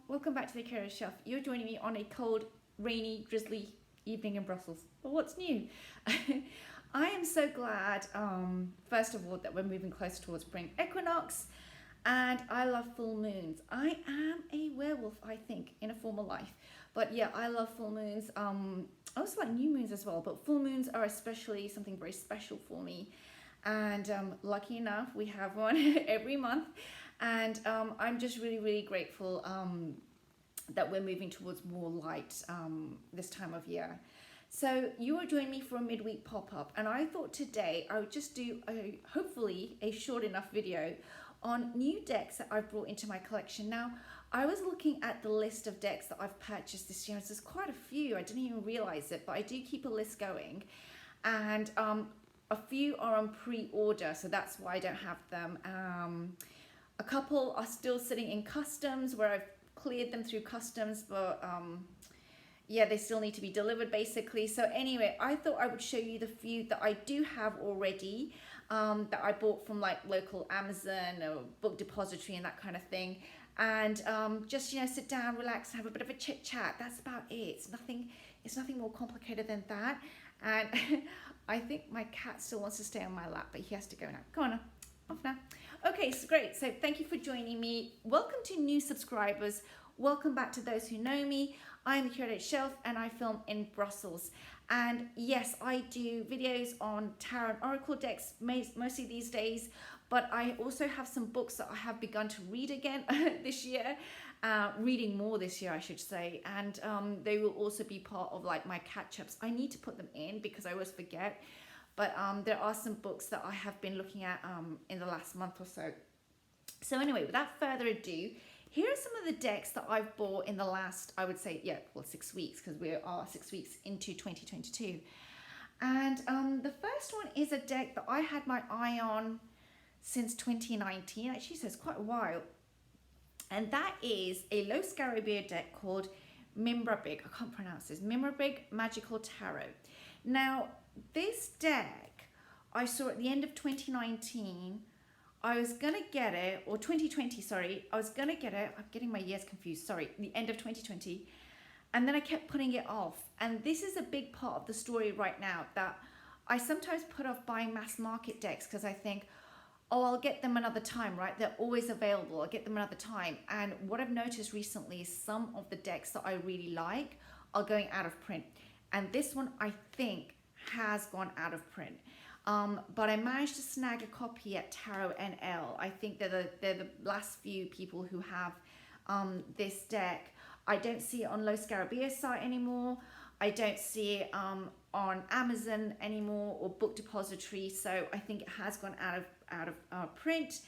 welcome back to the Curious Shelf. You're joining me on a cold, rainy, drizzly evening in Brussels. But what's new? I am so glad, first of all, that we're moving closer towards spring equinox, and I love full moons. I am a werewolf, I think, in a former life. But yeah, I love full moons. I also like new moons as well, but full moons are especially something very special for me. And lucky enough, we have one every month. And I'm just really grateful that we're moving towards more light this time of year. So you are joining me for a midweek pop-up, and I thought today I would just do hopefully a short enough video on new decks that I've brought into my collection. Now, I was looking at the list of decks that I've purchased this year, and there's quite a few. I didn't even realize it, but I do keep a list going, and a few are on pre-order, so that's why I don't have them. A couple are still sitting in customs where I've cleared them through customs, but yeah, they still need to be delivered basically. So anyway, I thought I would show you the few that I do have already that I bought from like local Amazon or book depository and that kind of thing. And just, you know, sit down, relax, have a bit of a chit chat. That's about it. It's nothing more complicated than that. And I think my cat still wants to stay on my lap, but he has to go now. Come on now. Off now. Okay, so great. So thank you for joining me. Welcome to new subscribers. Welcome back to those who know me. I'm the Curated Shelf and I film in Brussels. And yes, I do videos on tarot and oracle decks mostly these days, but I also have some books that I have begun to read again this year, reading more this year, I should say. And they will also be part of like my catch-ups. I need to put them in because I always forget. But there are some books that I have been looking at in the last month or so. So anyway, without further ado, here are some of the decks that I've bought in the last, I would say, 6 weeks, because we are 6 weeks into 2022. And the first one is a deck that I had my eye on since 2019, actually, so it's quite a while. And that is a low Scarabia deck called Mibramig. I can't pronounce this. Mibramig Magical Tarot. Now, this deck I saw at the end of 2019. I was gonna get it, or 2020, sorry. I was gonna get it. I'm getting my years confused. Sorry, the end of 2020. And then I kept putting it off. And this is a big part of the story right now, that I sometimes put off buying mass market decks because I think, oh, I'll get them another time, right? They're always available. I'll get them another time. And what I've noticed recently is some of the decks that I really like are going out of print. And this one, I think, has gone out of print. But I managed to snag a copy at Tarot NL. I think they're the last few people who have this deck. I don't see it on Low Scarabea's site anymore. I don't see it on Amazon anymore or Book Depository. So I think it has gone out of print.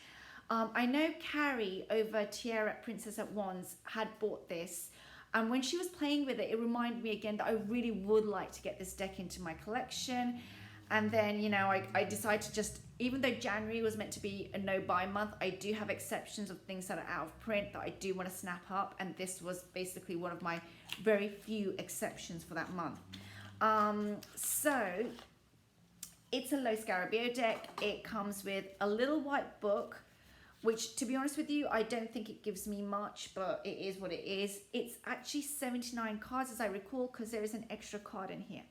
I know Carrie over Tierra Princess at Wands had bought this. And when she was playing with it, it reminded me again that I really would like to get this deck into my collection. And then, you know, I decided to just, even though January was meant to be a no-buy month, I do have exceptions of things that are out of print that I do want to snap up. And this was basically one of my very few exceptions for that month. So it's a Low Scarabia deck. It comes with a little white book, which, to be honest with you, I don't think it gives me much, but it is what it is. It's actually 79 cards, as I recall, because there is an extra card in here.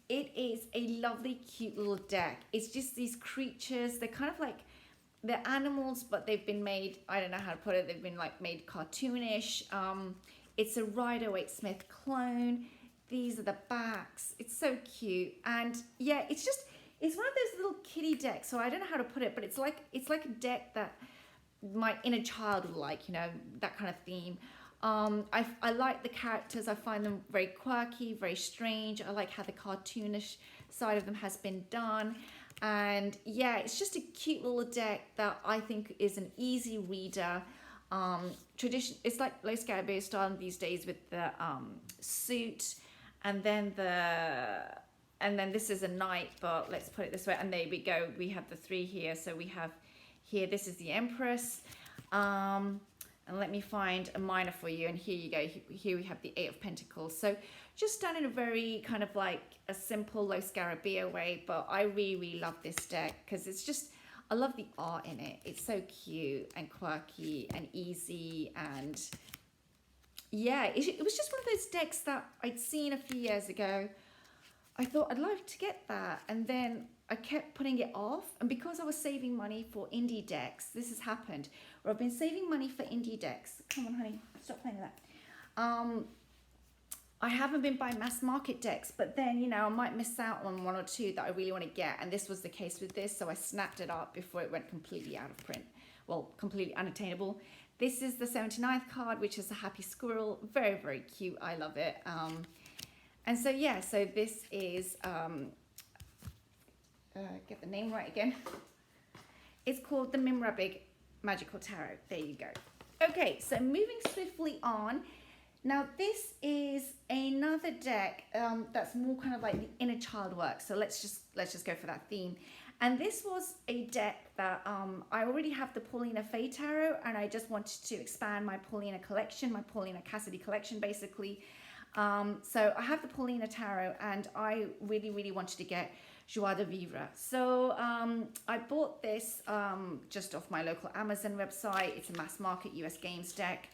It is a lovely, cute little deck. It's just these creatures. They're kind of like, they're animals, but they've been made, I don't know how to put it, they've been like made cartoonish. It's a Rider-Waite-Smith clone. These are the backs. It's so cute. And yeah, it's one of those little kitty decks. So I don't know how to put it, but it's like a deck that my inner child would like, you know, that kind of theme. I like the characters. I find them very quirky, very strange. I like how the cartoonish side of them has been done. And yeah, it's just a cute little deck that I think is an easy reader. It's like Low Scarabia style these days with the suit, and then this is a knight, but let's put it this way. And there we go. We have the three here. So we have here, this is the Empress. And let me find a minor for you. And here you go. Here we have the Eight of Pentacles. So just done in a very kind of like a simple Low Scarabia way. But I really love this deck because it's just, I love the art in it. It's so cute and quirky and easy, and yeah, it was just one of those decks that I'd seen a few years ago. I thought I'd like to get that, and then I kept putting it off. And because I was saving money for indie decks, this has happened where I've been saving money for indie decks. Come on, honey, stop playing with that. I haven't been buying mass market decks, but then, you know, I might miss out on one or two that I really want to get. And this was the case with this, so I snapped it up before it went completely out of print. Well, completely unattainable. This is the 79th card, which is a happy squirrel. Very, very cute. I love it. And so, yeah, so this is, get the name right again. It's called the Mibramig Magical Tarot. There you go. Okay, so moving swiftly on. Now, this is another deck that's more kind of like the inner child work. So let's just go for that theme. And this was a deck that I already have the Paulina Faye Tarot, and I just wanted to expand my Paulina collection, my Paulina Cassidy collection, basically. So I have the Paulina Tarot, and I really, really wanted to get Joie de Vivre. So I bought this just off my local Amazon website. It's a mass market US Games deck,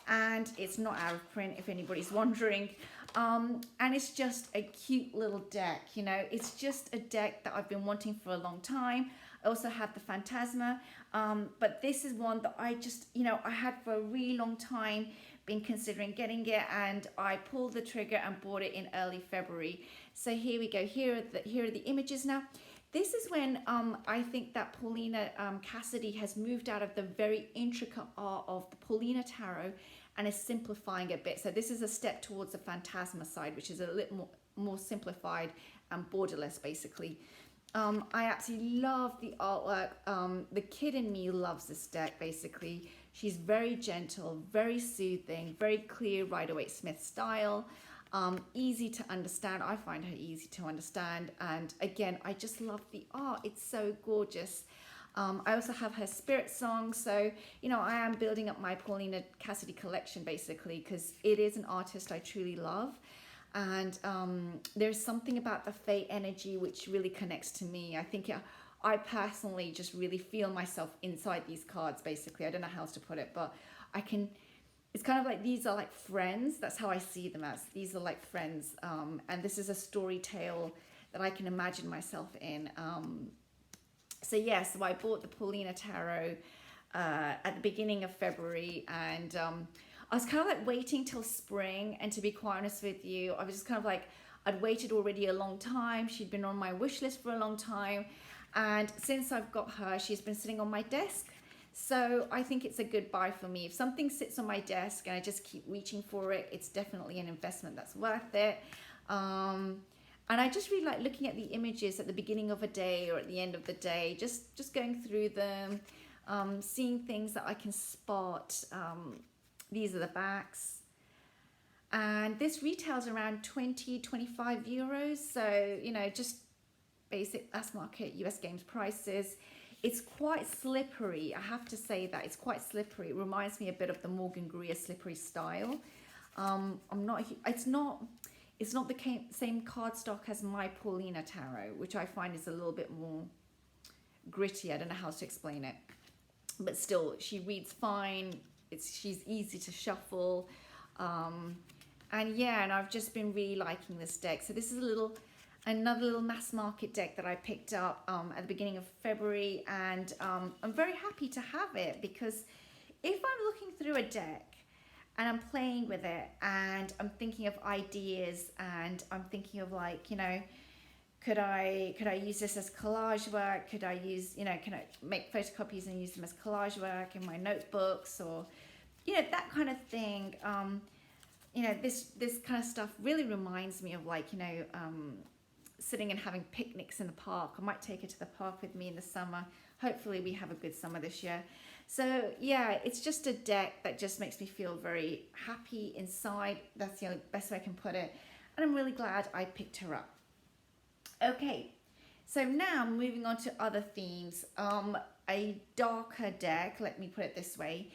and it's not out of print if anybody's wondering. And it's just a cute little deck, you know. It's just a deck that I've been wanting for a long time. I also have the Phantasma, but this is one that I just, you know, I had for a really long time, been considering getting it, and I pulled the trigger and bought it in early February. So here we go. Here are the images now. This is when I think that Paulina Cassidy has moved out of the very intricate art of the Paulina Tarot and is simplifying it a bit. So this is a step towards the Phantasma side, which is a little more simplified and borderless, basically. I absolutely love the artwork. The kid in me loves this deck, basically. She's very gentle, very soothing, very clear Rider-Waite-Smith style. Easy to understand. I find her easy to understand. And again, I just love the art. It's so gorgeous. I also have her spirit song. So, you know, I am building up my Paulina Cassidy collection, basically, because it is an artist I truly love. And there's something about the Fae energy which really connects to me. I think I personally just really feel myself inside these cards, basically. I don't know how else to put it, but I can, it's kind of like these are like friends. That's how I see them as. These are like friends. And this is a story tale that I can imagine myself in. So yeah, so I bought the Paulina Tarot at the beginning of February, and I was kind of like waiting till spring. And to be quite honest with you, I was just kind of like, I'd waited already a long time. She'd been on my wish list for a long time. And since I've got her, she's been sitting on my desk. So I think it's a good buy for me. If something sits on my desk and I just keep reaching for it, it's definitely an investment that's worth it. And I just really like looking at the images at the beginning of a day or at the end of the day, just going through them, seeing things that I can spot. These are the backs. And this retails around 20-25 euros. So, you know, just basic mass market US Games prices. It's quite slippery. I have to say that it's quite slippery. It reminds me a bit of the Morgan Greer slippery style. It's not the same cardstock as my Paulina Tarot, which I find is a little bit more gritty. I don't know how to explain it, but still, she reads fine. She's easy to shuffle, and yeah, and I've just been really liking this deck. So this is another little mass market deck that I picked up at the beginning of February, and I'm very happy to have it, because if I'm looking through a deck and I'm playing with it and I'm thinking of ideas, and I'm thinking of, like, you know, could I use this as collage work? Could I use, you know, can I make photocopies and use them as collage work in my notebooks, or, you know, that kind of thing. You know, this kind of stuff really reminds me of, like, you know, sitting and having picnics in the park. I might take her to the park with me in the summer. Hopefully we have a good summer this year. So yeah, it's just a deck that just makes me feel very happy inside. That's the best way I can put it. And I'm really glad I picked her up. Okay, so now moving on to other themes. A darker deck, let me put it this way.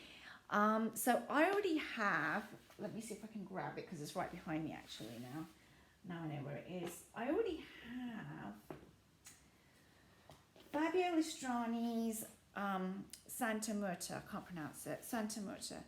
So I already have, let me see if I can grab it, because it's right behind me actually now. Now I know where it is. I already have Fabio Listrani's Santa Muerta, I can't pronounce it, Santa Muerta.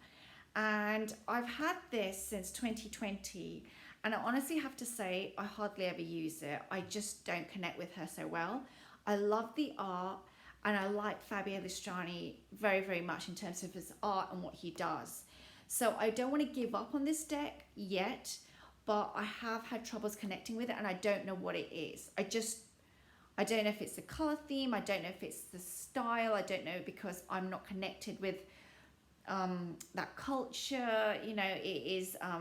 And I've had this since 2020, and I honestly have to say I hardly ever use it. I just don't connect with her so well. I love the art, and I like Fabio Listrani very, very much in terms of his art and what he does. So I don't want to give up on this deck yet, but I have had troubles connecting with it, and I don't know what it is. I don't know if it's the color theme. I don't know if it's the style. I don't know, because I'm not connected with that culture. It is a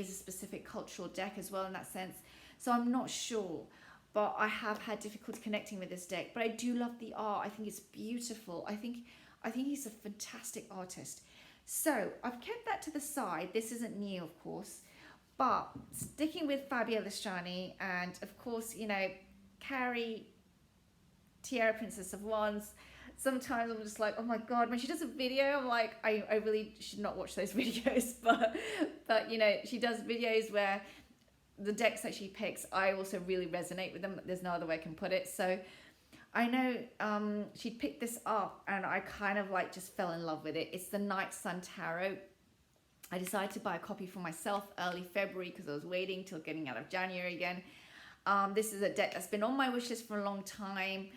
specific cultural deck as well in that sense. So I'm not sure, but I have had difficulty connecting with this deck. But I do love the art. I think it's beautiful. I think he's a fantastic artist. So I've kept that to the side. This isn't new, of course, but sticking with Fabio Listrani, and of course, Carrie, Tiara, Princess of Wands. Sometimes I'm just like, oh my God, when she does a video, I'm like, I really should not watch those videos, but she does videos where the decks that she picks, I also really resonate with them. There's no other way I can put it. So I know she picked this up, and I kind of like just fell in love with it. It's the Night Sun Tarot. I decided to buy a copy for myself early February because I was waiting till getting out of January again. This is a deck that's been on my wish list for a long time,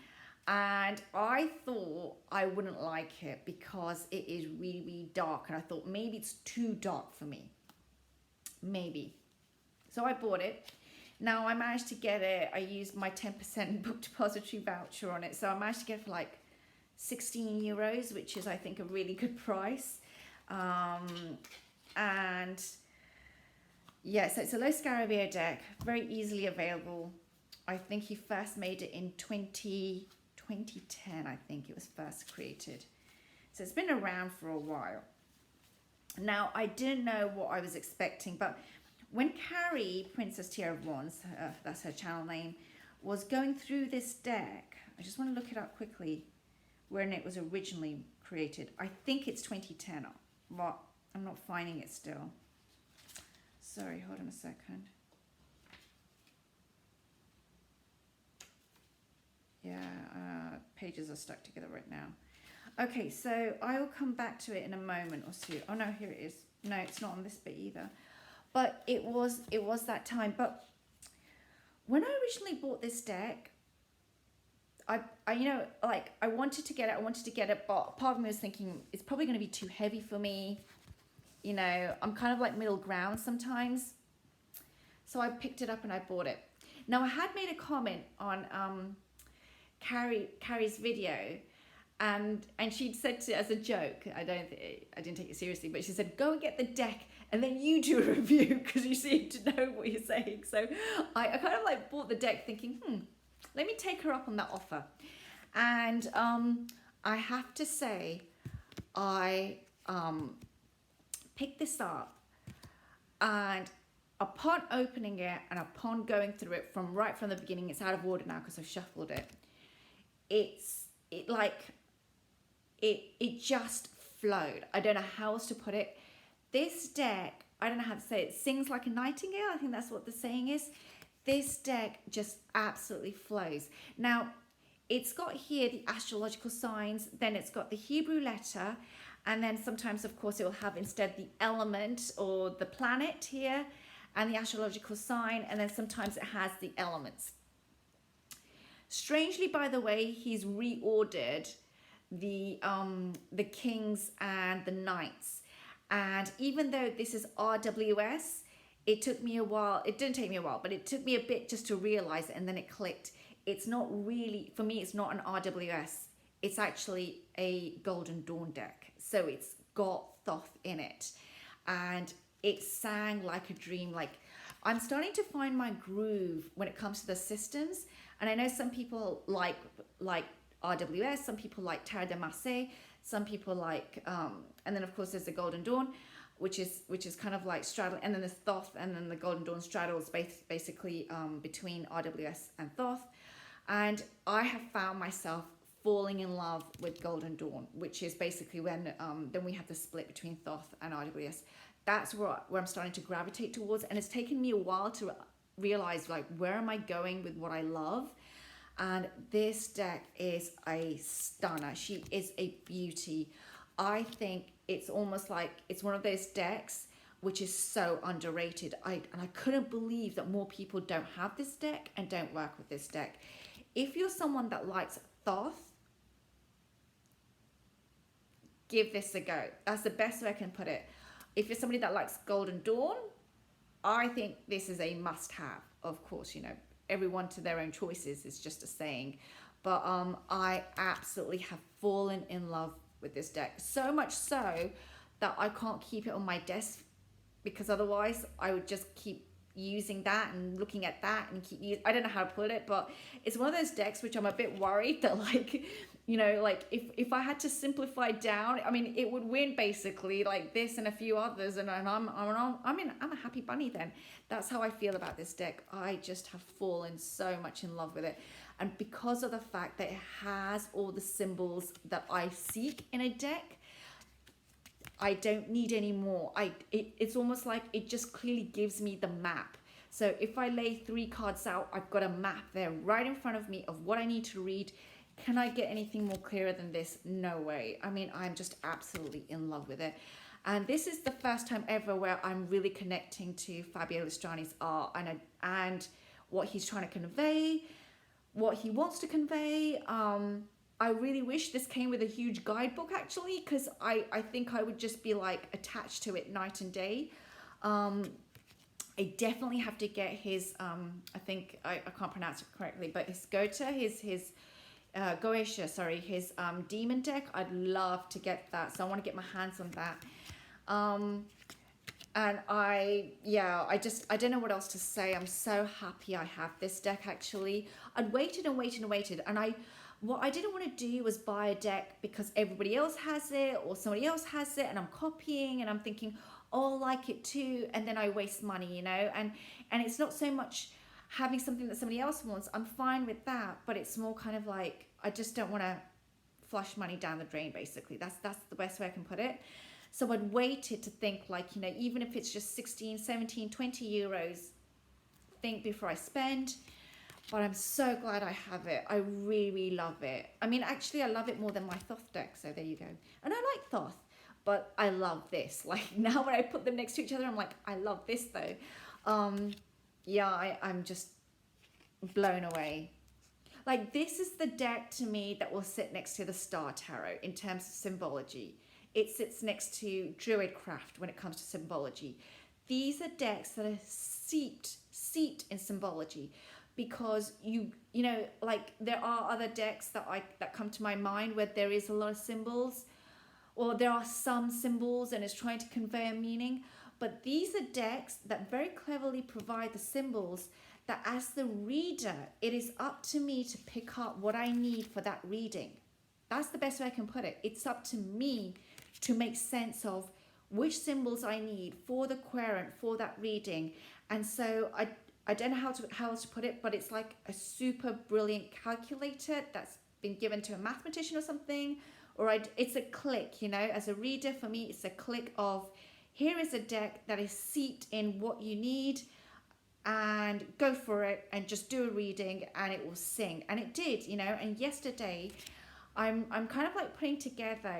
and I thought I wouldn't like it because it is really, really dark, and I thought maybe it's too dark for me. Maybe. So I bought it. Now I managed to get it. I used my 10% book depository voucher on it. So I managed to get it for like 16 euros, which is, I think, a really good price. And yeah, so it's a Lo Scarabeo deck, very easily available. I think he first made it in 2010, I think it was first created. So it's been around for a while. Now, I didn't know what I was expecting, but when Carrie, Princess Tiara of Wands, that's her channel name, was going through this deck, I just want to look it up quickly, when it was originally created. I think it's 2010, but I'm not finding it still. Sorry, hold on a second. Yeah, pages are stuck together right now. Okay, so I will come back to it in a moment or two. Oh no, here it is. No, it's not on this bit either. But it was that time. But when I originally bought this deck, I wanted to get it, but part of me was thinking it's probably going to be too heavy for me. I'm kind of like middle ground sometimes. So I picked it up and I bought it. Now I had made a comment on Carrie's video, and she'd said as a joke, I didn't take it seriously, but she said, go and get the deck and then you do a review because you seem to know what you're saying. So I kind of like bought the deck thinking, let me take her up on that offer. And I have to say, I picked this up, and upon opening it and upon going through it right from the beginning, it's out of order now because I've shuffled it. It just flowed. I don't know how else to put it. This deck, I don't know how to say it, sings like a nightingale. I think that's what the saying is. This deck just absolutely flows. Now, it's got here the astrological signs, then it's got the Hebrew letter, and then sometimes, of course, it will have instead the element or the planet here, and the astrological sign, and then sometimes it has the elements. Strangely, by the way, he's reordered the kings and the knights. And even though this is RWS, it took me a while. It didn't take me a while, but it took me a bit just to realize it, and then it clicked. It's not really, for me, it's not an RWS. It's actually a Golden Dawn deck. So it's got Thoth in it. And it sang like a dream. Like, I'm starting to find my groove when it comes to the systems. And I know some people like RWS, some people like Terre de Marseille, some people like, and then of course there's the Golden Dawn, which is kind of like straddle, and then there's Thoth, and then the Golden Dawn straddles basically between RWS and Thoth. And I have found myself falling in love with Golden Dawn, which is basically when then we have the split between Thoth and RWS. That's where I'm starting to gravitate towards, and it's taken me a while to realize, like, where am I going with what I love. And this deck is a stunner. She is a beauty. I think it's almost like it's one of those decks which is so underrated. I couldn't believe that more people don't have this deck and don't work with this deck. If you're someone that likes Thoth, give this a go. That's the best way I can put it. If you're somebody that likes Golden Dawn, I think this is a must-have. Of course, you know, everyone to their own choices is just a saying. But I absolutely have fallen in love with this deck. So much so that I can't keep it on my desk, because otherwise I would just keep using that and looking at that and keep using, I don't know how to put it, but it's one of those decks which I'm a bit worried that, like, you know, like if I had to simplify down, I mean, it would win basically, like this and a few others, and I'm a happy bunny then. That's how I feel about this deck. I just have fallen so much in love with it. And because of the fact that it has all the symbols that I seek in a deck, I don't need any more. It's almost like it just clearly gives me the map. So if I lay 3 cards out, I've got a map there right in front of me of what I need to read. Can I get anything more clearer than this? No way. I mean, I'm just absolutely in love with it. And this is the first time ever where I'm really connecting to Fabio Lustrani's art and what he's trying to convey, what he wants to convey. I really wish this came with a huge guidebook, actually, because I think I would just be like attached to it night and day. I definitely have to get his, I think, I can't pronounce it correctly, but his Goethe, his demon deck. I'd love to get that, so I want to get my hands on that. And I don't know what else to say. I'm so happy I have this deck, actually. I'd waited and waited and waited, and what I didn't want to do was buy a deck because everybody else has it or somebody else has it and I'm copying and I'm thinking, oh, I'll like it too, and then I waste money, you know. And it's not so much having something that somebody else wants. I'm fine with that, but it's more kind of like, I just don't want to flush money down the drain, basically. That's the best way I can put it. So I'd waited to think, like, you know, even if it's just 16, 17, 20 euros, think before I spend. But I'm so glad I have it. I really, really love it. I mean, actually, I love it more than my Thoth deck, so there you go. And I like Thoth, but I love this. Like, now when I put them next to each other, I'm like, I love this, though. I'm just blown away. Like, this is the deck to me that will sit next to the Star Tarot in terms of symbology. It sits next to Druidcraft when it comes to symbology. These are decks that are seeped in symbology, because you know, like, there are other decks that come to my mind where there is a lot of symbols, or there are some symbols and it's trying to convey a meaning. But these are decks that very cleverly provide the symbols that, as the reader, it is up to me to pick up what I need for that reading. That's the best way I can put it. It's up to me to make sense of which symbols I need for the querent, for that reading. And so I don't know how else to put it, but it's like a super brilliant calculator that's been given to a mathematician or something, or it's a click, you know. As a reader, for me, it's a click of, here is a deck that is seeped in what you need, and go for it and just do a reading and it will sing. And it did, you know. And yesterday, I'm kind of like putting together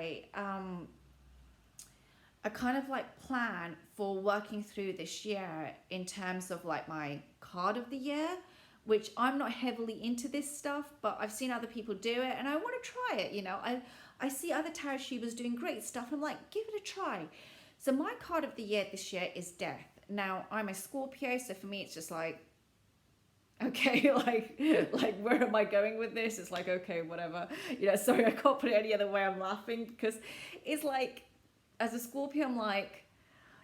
a kind of like plan for working through this year in terms of like my card of the year, which I'm not heavily into this stuff, but I've seen other people do it and I want to try it, you know. I see other tarot shubas doing great stuff. I'm like, give it a try. So my card of the year this year is Death. Now, I'm a Scorpio, so for me it's just like, okay, like where am I going with this? It's like, okay, whatever. You know, sorry, I can't put it any other way. I'm laughing because it's like, as a Scorpio, I'm like,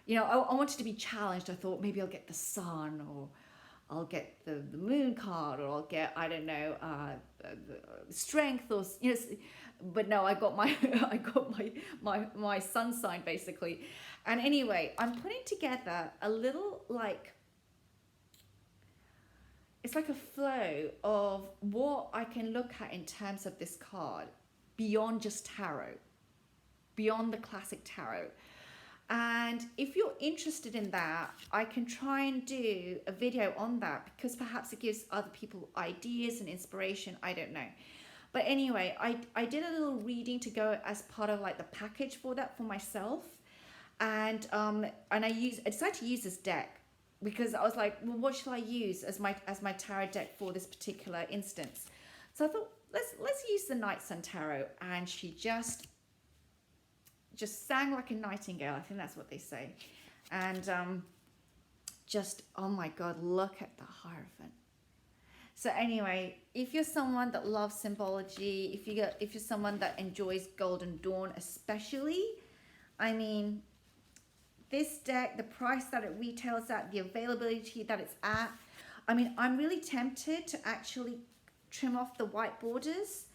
you know, I wanted to be challenged. I thought maybe I'll get the Sun, or I'll get the Moon card, or I'll get, I don't know, Strength, or, you know. But no, I got my Sun sign, basically. And anyway, I'm putting together a little, like, it's like a flow of what I can look at in terms of this card beyond just tarot, beyond the classic tarot. And if you're interested in that, I can try and do a video on that, because perhaps it gives other people ideas and inspiration. I don't know. But anyway, I did a little reading to go as part of like the package for that for myself. And I decided to use this deck because I was like, well, what should I use as my tarot deck for this particular instance? So I thought, let's use the Night Sun Tarot. And she just sang like a nightingale. I think that's what they say. And oh my God, look at the Hierophant. So anyway, if you're someone that loves symbology, if you're someone that enjoys Golden Dawn especially, I mean, this deck, the price that it retails at, the availability that it's at, I mean, I'm really tempted to actually trim off the white borders.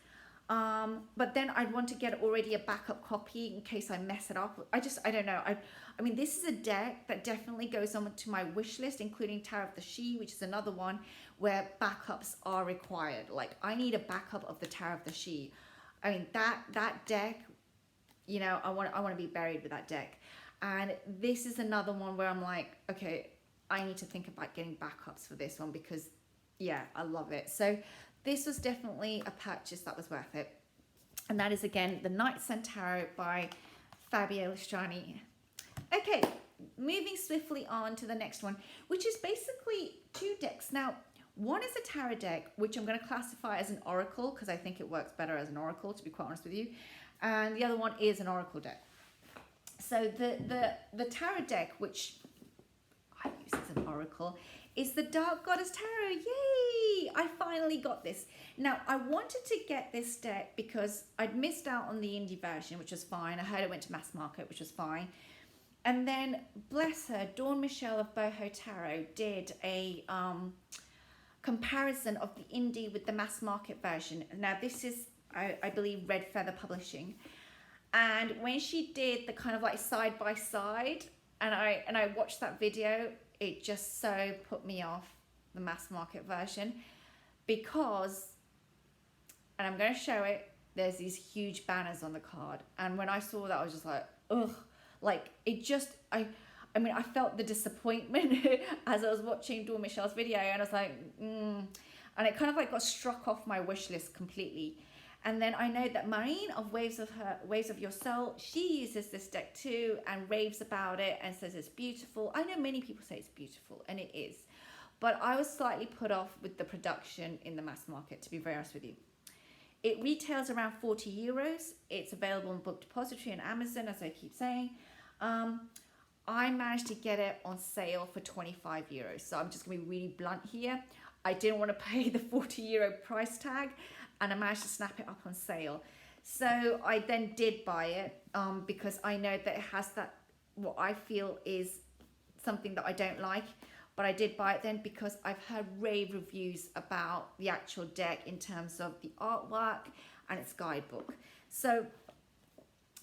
But then I'd want to get already a backup copy in case I mess it up. I don't know. I mean, this is a deck that definitely goes on to my wish list, including Tarot of the She, which is another one where backups are required. Like, I need a backup of the Tarot of the She. I mean, that deck, you know, I want to be buried with that deck. And this is another one where I'm like, okay, I need to think about getting backups for this one because, yeah, I love it. So this was definitely a purchase that was worth it. And that is, again, the Night Sun Tarot by Fabio Lustrani. Okay, moving swiftly on to the next one, which is basically two decks. Now, one is a tarot deck, which I'm going to classify as an oracle because I think it works better as an oracle, to be quite honest with you. And the other one is an oracle deck. So the tarot deck, which I use as an oracle, is the Dark Goddess Tarot. Yay! I finally got this. Now, I wanted to get this deck because I'd missed out on the indie version, which was fine. I heard it went to mass market, which was fine. And then, bless her, Dawn Michelle of Boho Tarot did a comparison of the indie with the mass market version. Now, this is, I believe, Red Feather Publishing. And when she did the kind of like side by side, and I watched that video, it just so put me off the mass market version because, and I'm going to show it, there's these huge banners on the card. And when I saw that, I was just like, ugh, like it just, I mean, I felt the disappointment as I was watching Dawn Michelle's video, and I was like, and it kind of like got struck off my wish list completely. And then I know that Marine of Waves of Your Soul, she uses this deck too and raves about it and says it's beautiful. I know many people say it's beautiful, and it is. But I was slightly put off with the production in the mass market, to be very honest with you. It retails around €40. It's available on Book Depository and Amazon, as I keep saying. I managed to get it on sale for €25. So I'm just going to be really blunt here. I didn't want to pay the €40 price tag, and I managed to snap it up on sale. So I then did buy it because I know that it has that, what I feel is something that I don't like. But I did buy it then because I've heard rave reviews about the actual deck in terms of the artwork and its guidebook. So,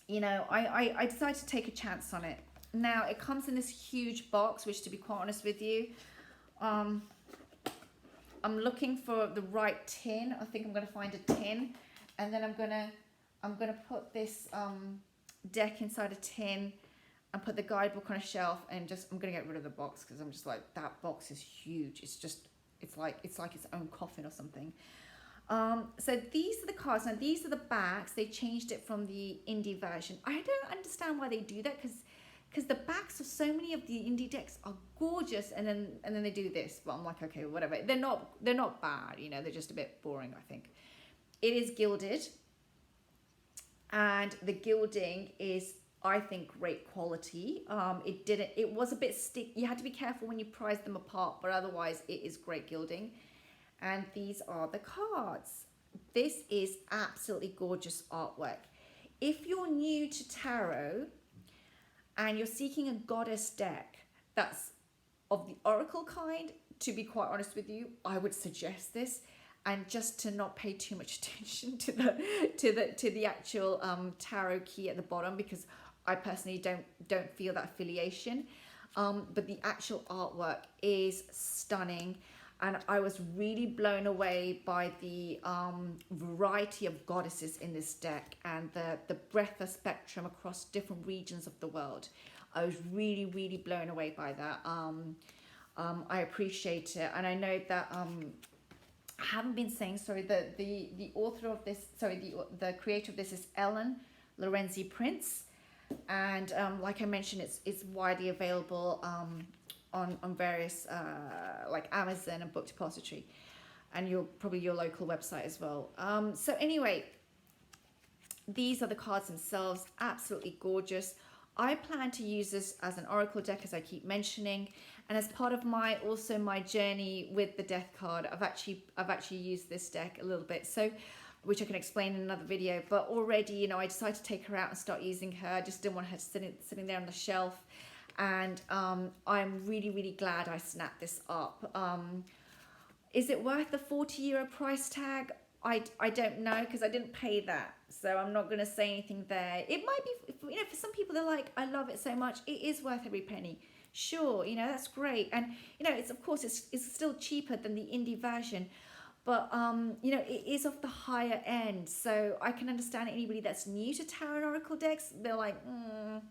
you know, I decided to take a chance on it. Now, it comes in this huge box, which, to be quite honest with you, I'm looking for the right tin. I think I'm going to find a tin, and then I'm gonna put this deck inside a tin and put the guidebook on a shelf, and I'm gonna get rid of the box because I'm just like, that box is huge. It's like its own coffin or something. So these are the cards. Now these are the backs. They changed it from the indie version. I don't understand why they do that because the backs of so many of the indie decks are gorgeous, and then they do this. But I'm like, okay, whatever. They're not bad, you know. They're just a bit boring, I think. It is gilded, and the gilding is, I think, great quality. It was a bit sticky. You had to be careful when you prize them apart, but otherwise it is great gilding. And these are the cards. This is absolutely gorgeous artwork. If you're new to tarot and you're seeking a goddess deck that's of the oracle kind, to be quite honest with you, I would suggest this, and just to not pay too much attention to the actual tarot key at the bottom, because I personally don't feel that affiliation. But the actual artwork is stunning, and I was really blown away by the variety of goddesses in this deck and the breadth of spectrum across different regions of the world. I was really, really blown away by that. I appreciate it, and I know that I haven't been saying, sorry, the author of this, sorry, the creator of this is Ellen Lorenzi Prince. And like I mentioned, it's widely available on various like Amazon and Book Depository, and probably your local website as well. So anyway, these are the cards themselves, absolutely gorgeous. I plan to use this as an oracle deck, as I keep mentioning, and as part of my journey with the death card, I've actually used this deck a little bit, so which I can explain in another video. But already, you know, I decided to take her out and start using her. I just didn't want her sitting there on the shelf, and I'm really glad I snapped this up. Is it worth the €40 price tag? I don't know, because I didn't pay that, so I'm not going to say anything there. It might be, you know, for some people, they're like, I love it so much, it is worth every penny. Sure, you know, that's great. And, you know, it's still cheaper than the indie version, but, you know, it is of the higher end. So I can understand anybody that's new to Tarot and Oracle decks, they're like,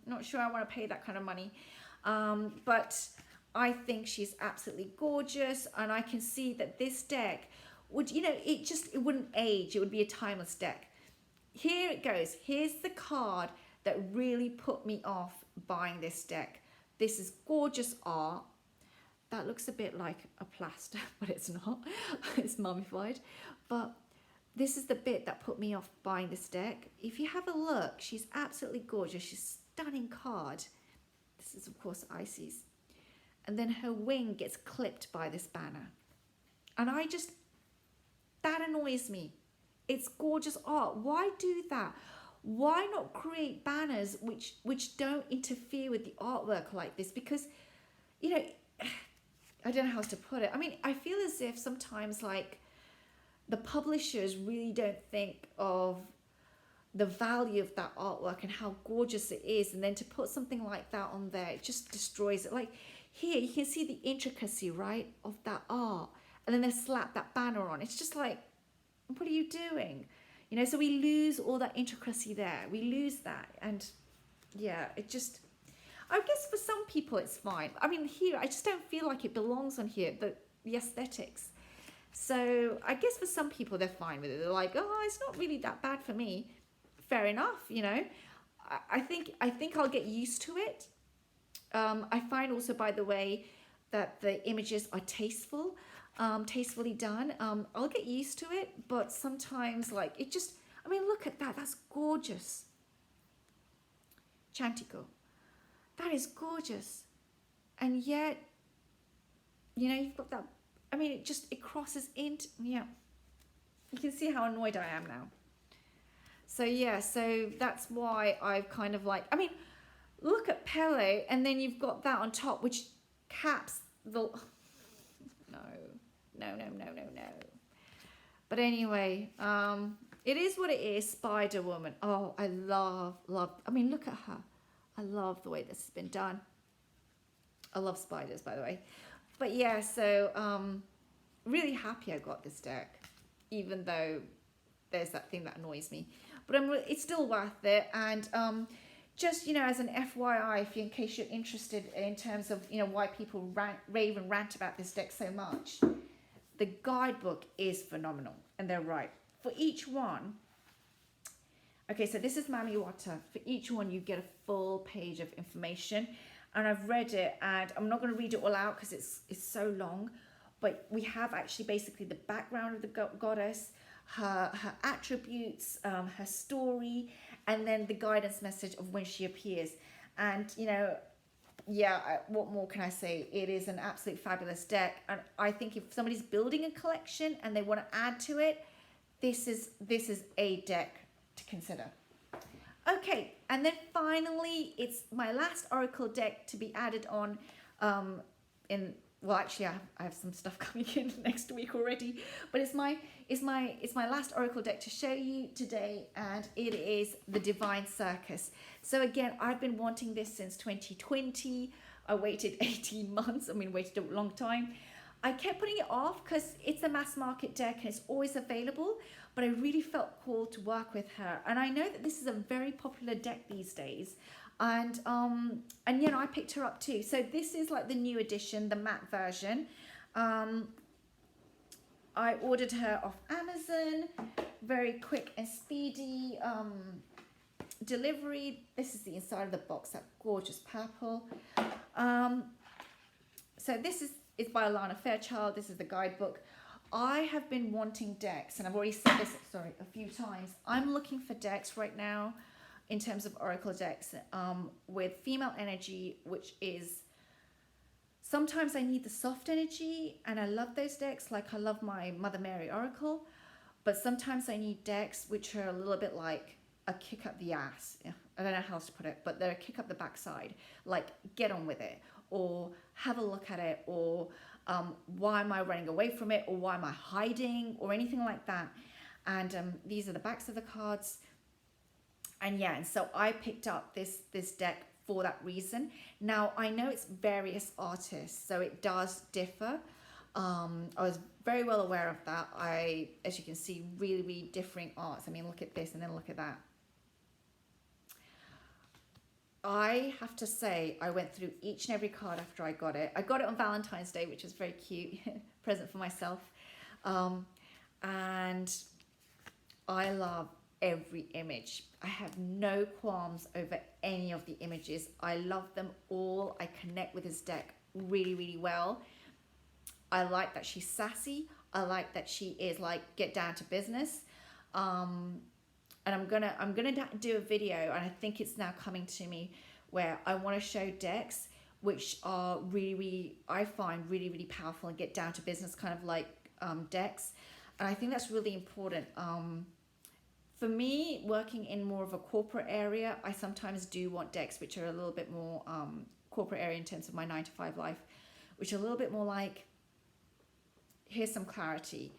not sure I want to pay that kind of money. But I think she's absolutely gorgeous, and I can see that this deck would, you know, it wouldn't age. It would be a timeless deck. Here it goes. Here's the card that really put me off buying this deck. This is gorgeous art. That looks a bit like a plaster, but it's not. It's mummified. But this is the bit that put me off buying this deck. If you have a look, she's absolutely gorgeous. She's a stunning card. This is, of course, Isis. And then her wing gets clipped by this banner. And that annoys me. It's gorgeous art. Why do that? Why not create banners which don't interfere with the artwork like this? Because, you know, I don't know how else to put it. I mean, I feel as if sometimes, like, the publishers really don't think of the value of that artwork and how gorgeous it is, and then to put something like that on there, it just destroys it. Like here, you can see the intricacy, right, of that art, and then they slap that banner on. It's just like, what are you doing? You know, so we lose all that intricacy there. We lose that, and yeah, it just, I guess for some people it's fine. I mean, here, I just don't feel like it belongs on here, the aesthetics. So I guess for some people they're fine with it. They're like, oh, it's not really that bad for me. Fair enough, you know. I think I'll get used to it. I find also, by the way, that the images are tasteful, tastefully done. I'll get used to it, but sometimes, like, it just, I mean, look at that. That's gorgeous. Chantico. That is gorgeous. And yet, you know, you've got that, I mean, it crosses into, yeah. You can see how annoyed I am now. So yeah, so that's why I've kind of like, I mean, look at Pele, and then you've got that on top, which caps the, no. But anyway, it is what it is, Spider-Woman. Oh, I love, I mean, look at her. I love the way this has been done. I love spiders, by the way. But yeah, so really happy I got this deck, even though there's that thing that annoys me. But it's still worth it. And just, you know, as an FYI, if in case you're interested in terms of, you know, why people rave and rant about this deck so much, the guidebook is phenomenal. And they're right. For each one, okay, so this is Mami Wata. For each one, you get a full page of information. And I've read it, and I'm not going to read it all out because it's so long. But we have actually basically the background of the goddess, her attributes, her story, and then the guidance message of when she appears. And, you know, yeah, what more can I say? It is an absolute fabulous deck. And I think if somebody's building a collection and they want to add to it, this is a deck to consider. Okay, and then finally, it's my last Oracle deck to be added on well, actually, I have some stuff coming in next week already, but it's my last Oracle deck to show you today, and it is the Divine Circus. So again, I've been wanting this since 2020. I waited 18 months. I mean, waited a long time. I kept putting it off because it's a mass market deck and it's always available, but I really felt called to work with her. And I know that this is a very popular deck these days. And you know, I picked her up too. So this is like the new edition, the matte version. I ordered her off Amazon, very quick and speedy delivery. This is the inside of the box, that gorgeous purple. So this is by Alana Fairchild. This is the guidebook. I have been wanting decks, and I've already said this, a few times. I'm looking for decks right now in terms of oracle decks with female energy, which is, sometimes I need the soft energy, and I love those decks. Like I love my Mother Mary Oracle, but sometimes I need decks which are a little bit like a kick up the ass. Yeah, I don't know how else to put it, but they're a kick up the backside. Like get on with it, or have a look at it, or why am I running away from it, or why am I hiding, or anything like that. And these are the backs of the cards. And yeah, and so I picked up this deck for that reason. Now I know it's various artists, so it does differ. I was very well aware of that. As you can see, really differing arts. I mean, look at this and then look at that. I have to say, I went through each and every card after I got it. I got it on Valentine's Day, which was very cute, present for myself. And I love every image. I have no qualms over any of the images. I love them all. I connect with this deck really well. I like that she's sassy. I like that she is like, get down to business. And I'm gonna do a video, and I think it's now coming to me, where I want to show decks which are really I find really powerful and get down to business, kind of like decks. And I think that's really important. For me, working in more of a corporate area, I sometimes do want decks which are a little bit more corporate area in terms of my 9-to-5 life, which are a little bit more like, here's some clarity.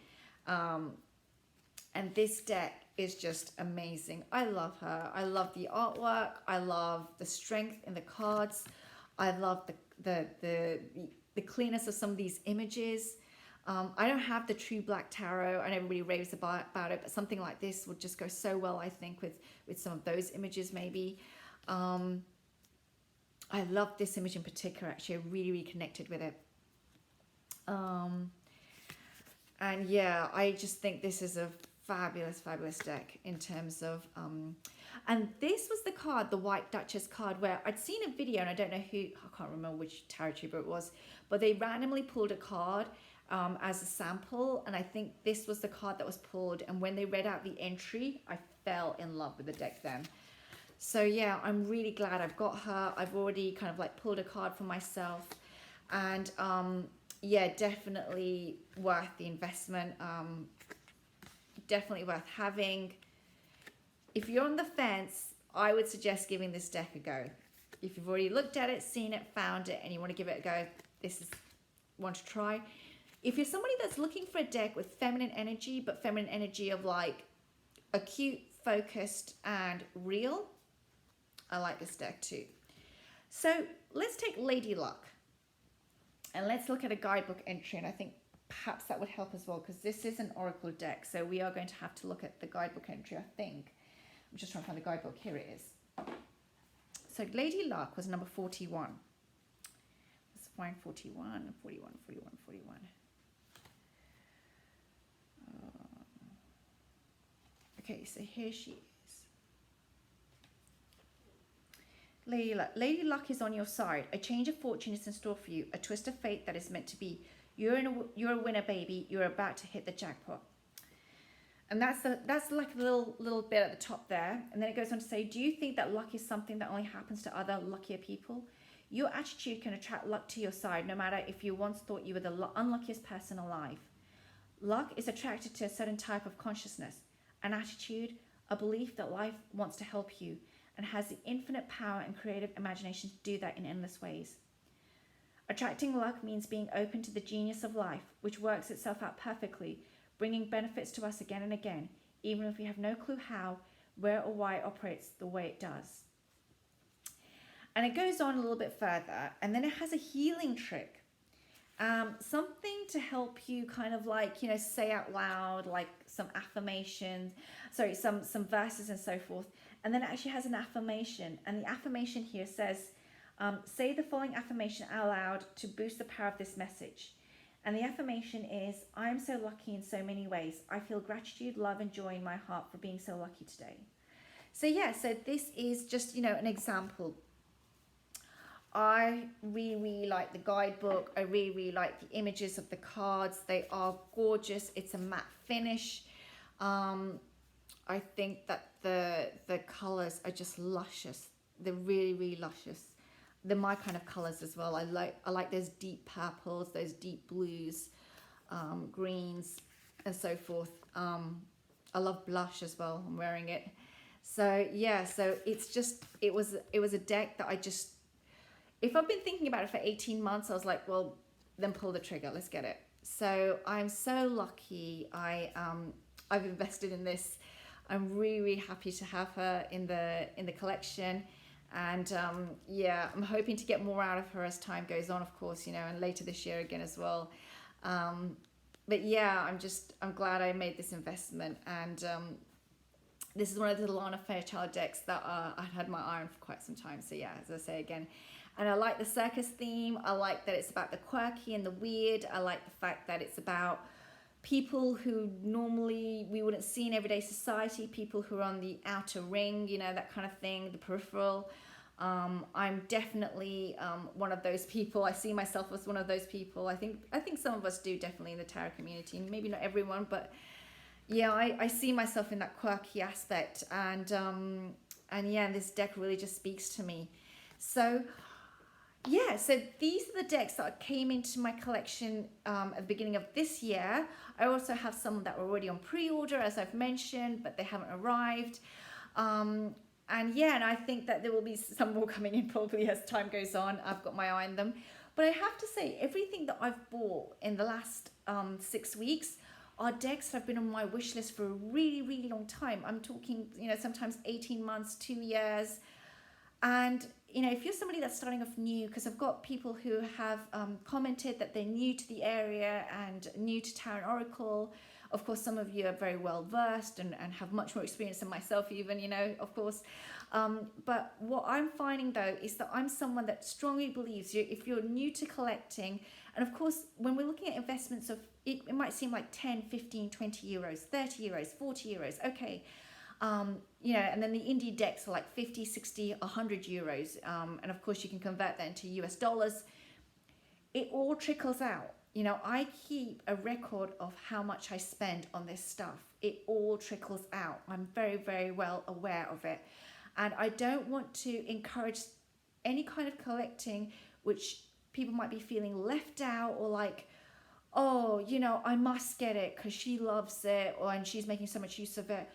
And this deck is just amazing. I love her. I love the artwork. I love the strength in the cards. I love the cleanness of some of these images. I don't have the True Black Tarot, and everybody raves about it, but something like this would just go so well, I think, with some of those images maybe. I love this image in particular. Actually, I really connected with it. And yeah, I just think this is a fabulous deck in terms of and this was the card, the White Duchess card, where I'd seen a video, and I don't know who, I can't remember which tarot tuber it was, but they randomly pulled a card as a sample, and I think this was the card that was pulled, and when they read out the entry, I fell in love with the deck then. So yeah, I'm really glad I've got her. I've already kind of like pulled a card for myself, and yeah, definitely worth the investment. Definitely worth having. If you're on the fence, I would suggest giving this deck a go. If you've already looked at it, seen it, found it, and you want to give it a go, this is one to try. If you're somebody that's looking for a deck with feminine energy, but feminine energy of like acute, focused, and real, I like this deck too. So let's take Lady Luck, and let's look at a guidebook entry, and I think perhaps that would help as well, because this is an oracle deck, so we are going to have to look at the guidebook entry, I think. I'm just trying to find the guidebook. Here it is. So Lady Luck was number 41. Let's find 41. Okay, so here she is. Lady Luck. Lady Luck is on your side. A change of fortune is in store for you. A twist of fate that is meant to be. You're a winner, baby. You're about to hit the jackpot. And that's like a little bit at the top there. And then it goes on to say, do you think that luck is something that only happens to other luckier people? Your attitude can attract luck to your side, no matter if you once thought you were the unluckiest person alive. Luck is attracted to a certain type of consciousness, an attitude, a belief that life wants to help you, and has the infinite power and creative imagination to do that in endless ways. Attracting luck means being open to the genius of life, which works itself out perfectly, bringing benefits to us again and again, even if we have no clue how, where, or why it operates the way it does. And it goes on a little bit further, and then it has a healing trick. Something to help you kind of like, you know, say out loud, like some affirmations, some verses and so forth. And then it actually has an affirmation, and the affirmation here says, say the following affirmation out loud to boost the power of this message. And the affirmation is, I am so lucky in so many ways. I feel gratitude, love, and joy in my heart for being so lucky today. So yeah, so this is just, an example. I really, really like the guidebook. I really, really like the images of the cards. They are gorgeous. It's a matte finish. I think that the colors are just luscious. They're really, really luscious. They're my kind of colors as well. I like those deep purples, those deep blues, greens, and so forth. I love blush as well. I'm wearing it. So yeah, so it was a deck that if I've been thinking about it for 18 months, I was like, well, then pull the trigger. Let's get it. So I'm so lucky. I've invested in this. I'm really, really happy to have her in the collection. And yeah, I'm hoping to get more out of her as time goes on, of course, and later this year again as well. But yeah, I'm glad I made this investment. And this is one of the Lana Fairchild decks that I'd had my eye on for quite some time. So yeah, as I say again, and I like the circus theme. I like that it's about the quirky and the weird. I like the fact that it's about people who normally we wouldn't see in everyday society, people who are on the outer ring, that kind of thing, the peripheral. I'm definitely one of those people. I see myself as one of those people. I think some of us do, definitely, in the tarot community, and maybe not everyone, but yeah, I see myself in that quirky aspect, and yeah, this deck really just speaks to me. So yeah, so these are the decks that came into my collection at the beginning of this year. I also have some that were already on pre-order, as I've mentioned, but they haven't arrived. And yeah, and I think that there will be some more coming in probably as time goes on. I've got my eye on them. But I have to say, everything that I've bought in the last 6 weeks are decks that have been on my wish list for a really, really long time. I'm talking, sometimes 18 months, 2 years. And if you're somebody that's starting off new, because I've got people who have commented that they're new to the area and new to Tarot and Oracle. Of course, some of you are very well versed and have much more experience than myself even, of course. But what I'm finding though is that I'm someone that strongly believes if you're new to collecting, and of course, when we're looking at investments of, it might seem like 10, 15, 20 euros, 30 euros, 40 euros, okay. And then the indie decks are like 50, 60, 100 euros. And of course you can convert that into US dollars. It all trickles out. I keep a record of how much I spend on this stuff. It all trickles out. I'm very, very well aware of it. And I don't want to encourage any kind of collecting which people might be feeling left out, or like, oh, I must get it because she loves it, and she's making so much use of it.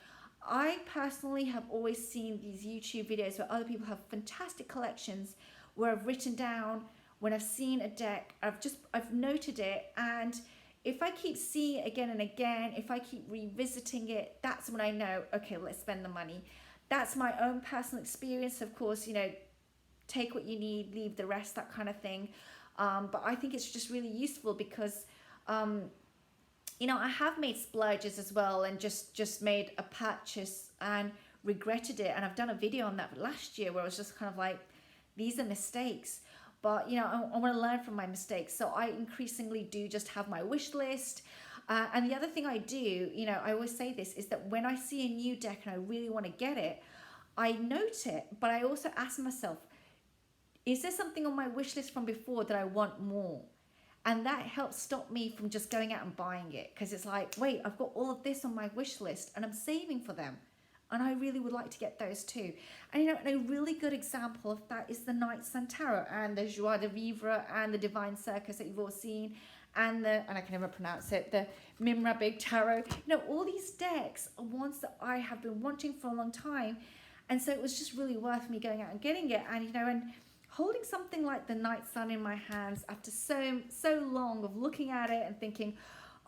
I personally have always seen these YouTube videos where other people have fantastic collections, where I've written down when I've seen a deck, I've noted it, and if I keep seeing it again and again, if I keep revisiting it, that's when I know, okay, let's spend the money. That's my own personal experience. Of course, take what you need, leave the rest, that kind of thing. But I think it's just really useful because I have made splurges as well, and just made a purchase and regretted it. And I've done a video on that last year where I was just kind of like, these are mistakes. But, I want to learn from my mistakes. So I increasingly do just have my wish list. And the other thing I do, I always say this, is that when I see a new deck and I really want to get it, I note it. But I also ask myself, is there something on my wish list from before that I want more? And that helps stop me from just going out and buying it. Because it's like, wait, I've got all of this on my wish list and I'm saving for them. And I really would like to get those too. And a really good example of that is the Night Sun Tarot and the Joie, the Vivre, and the Divine Circus that you've all seen. And I can never pronounce it, the Mibramig Tarot. All these decks are ones that I have been wanting for a long time. And so it was just really worth me going out and getting it. And, and holding something like the Night Sun in my hands after so long of looking at it and thinking,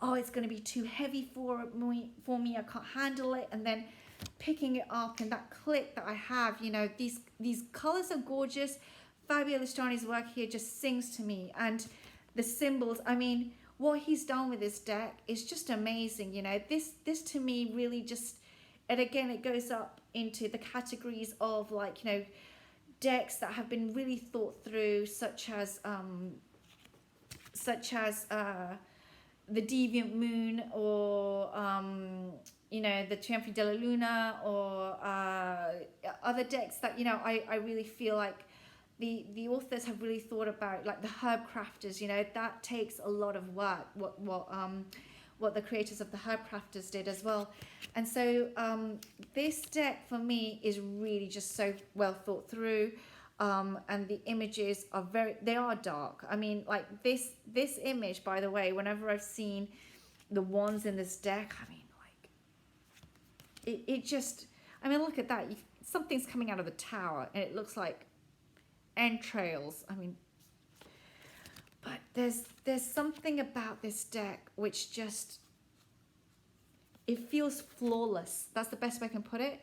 oh, it's going to be too heavy for me, I can't handle it. And then picking it up and that click that I have, these colors are gorgeous. Fabio Lustrani's work here just sings to me, and the symbols, what he's done with this deck is just amazing. This to me really just, and again, it goes up into the categories of decks that have been really thought through, such as the Deviant Moon, or you know, the Triumph de la Luna, or other decks that, you know, I really feel like the authors have really thought about, like the Herb Crafters. You know, that takes a lot of work. What the creators of the Herb Crafters did as well. And so this deck for me is really just so well thought through. And the images are they are dark. I mean, like this image, by the way, whenever I've seen the wands in this deck, I mean, like it just, I mean, look at that. Something's coming out of the tower and it looks like entrails. I mean, but there's something about this deck which just, it feels flawless. That's the best way I can put it.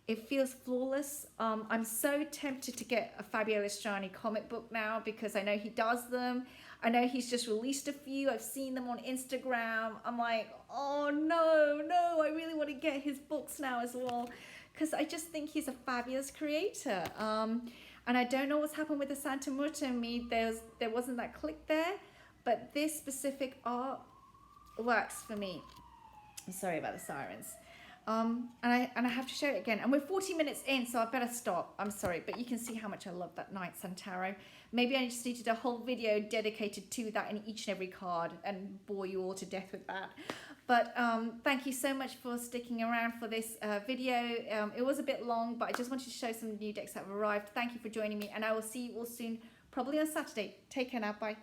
It feels flawless. I'm so tempted to get a Fabulous Johnny comic book now, because I know he does them. I know he's just released a few. I've seen them on Instagram. I'm like, oh no, I really want to get his books now as well, because I just think he's a fabulous creator. And I don't know what's happened with the Santa Muerta and me. There wasn't that click there, but this specific art works for me. I'm sorry about the sirens. And I have to show it again. And we're 40 minutes in, so I better stop. I'm sorry, but you can see how much I love that Knight Sun Tarot. Maybe I just needed a whole video dedicated to that in each and every card and bore you all to death with that. But thank you so much for sticking around for this video. It was a bit long, but I just wanted to show some new decks that have arrived. Thank you for joining me, and I will see you all soon, probably on Saturday. Take care now. Bye.